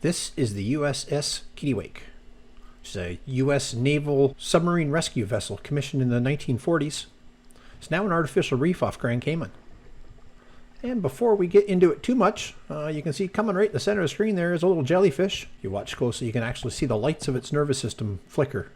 This is the USS Kittiwake, which is a U.S. naval submarine rescue vessel commissioned in the 1940s. It's now an artificial reef off Grand Cayman. And before we get into it too much, you can see coming right in the center of the screen there is a little jellyfish. If you watch closely, you can actually see the lights of its nervous system flicker.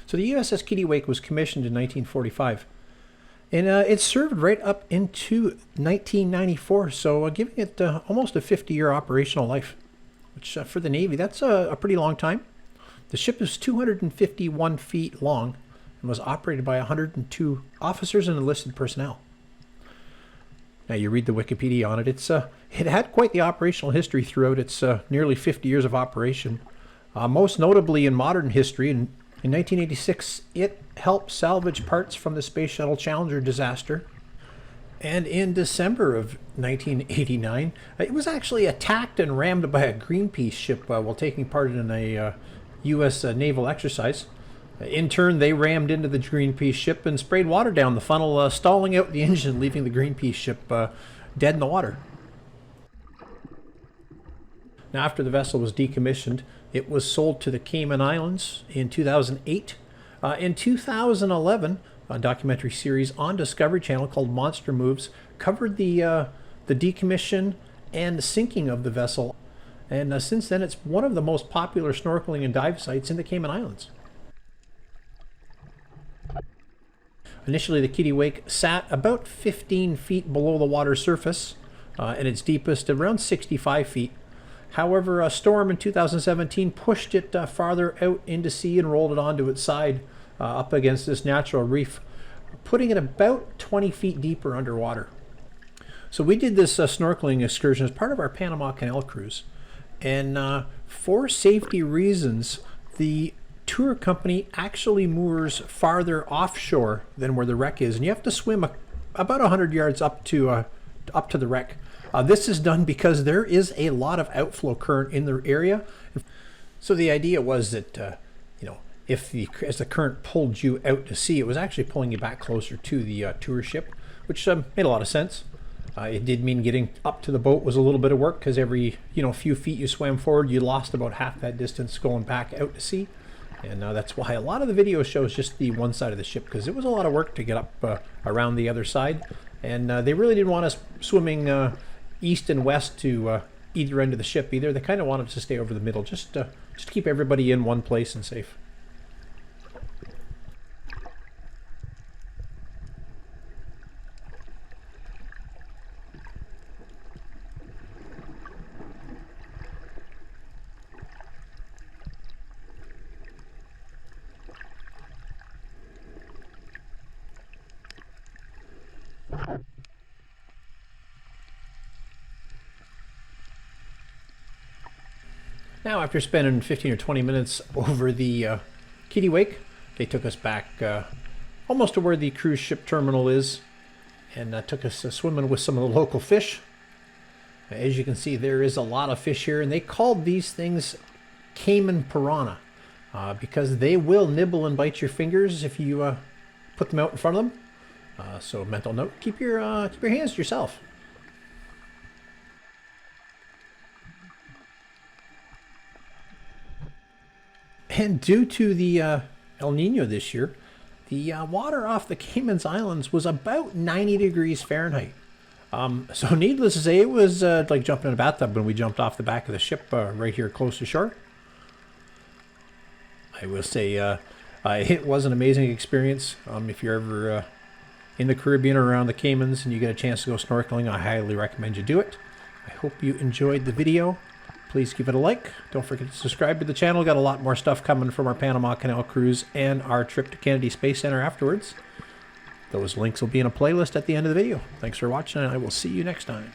So the USS Kittiwake was commissioned in 1945, and it served right up into 1994, so giving it almost a 50-year operational life, which for the Navy, that's a pretty long time. The ship is 251 feet long and was operated by 102 officers and enlisted personnel. Now you read the Wikipedia on it, it had quite the operational history throughout its nearly 50 years of operation, most notably in modern history. In 1986, it helped salvage parts from the Space Shuttle Challenger disaster. And in December of 1989, it was actually attacked and rammed by a Greenpeace ship while taking part in a U.S. naval exercise. In turn, they rammed into the Greenpeace ship and sprayed water down the funnel, stalling out the engine, leaving the Greenpeace ship dead in the water. Now, after the vessel was decommissioned, it was sold to the Cayman Islands in 2008. In 2011, a documentary series on Discovery Channel called Monster Moves covered the decommission and the sinking of the vessel. And since then, it's one of the most popular snorkeling and dive sites in the Cayman Islands. Initially, the Kittiwake sat about 15 feet below the water surface, and its deepest around 65 feet. However, a storm in 2017 pushed it farther out into sea and rolled it onto its side up against this natural reef, putting it about 20 feet deeper underwater. So we did this snorkeling excursion as part of our Panama Canal cruise. And for safety reasons, the tour company actually moors farther offshore than where the wreck is. And you have to swim about 100 yards up to the wreck. This is done because there is a lot of outflow current in the area. So the idea was that, as the current pulled you out to sea, it was actually pulling you back closer to the tour ship, which made a lot of sense. It did mean getting up to the boat was a little bit of work because every few feet you swam forward, you lost about half that distance going back out to sea. And that's why a lot of the video shows just the one side of the ship, because it was a lot of work to get up around the other side. And they really didn't want us swimming east and west to either end of the ship either. They kind of wanted us to stay over the middle, just to keep everybody in one place and safe. Now, after spending 15 or 20 minutes over the Kittiwake, they took us back almost to where the cruise ship terminal is, and took us swimming with some of the local fish. As you can see, there is a lot of fish here, and they called these things Cayman piranha because they will nibble and bite your fingers if you put them out in front of them. So, mental note: keep your hands to yourself. And due to the El Nino this year, the water off the Cayman Islands was about 90 degrees Fahrenheit. So needless to say, it was like jumping in a bathtub when we jumped off the back of the ship right here close to shore. I will say it was an amazing experience. If you're ever in the Caribbean or around the Caymans and you get a chance to go snorkeling, I highly recommend you do it. I hope you enjoyed the video. Please give it a like. Don't forget to subscribe to the channel. Got a lot more stuff coming from our Panama Canal cruise and our trip to Kennedy Space Center afterwards. Those links will be in a playlist at the end of the video. Thanks for watching, and I will see you next time.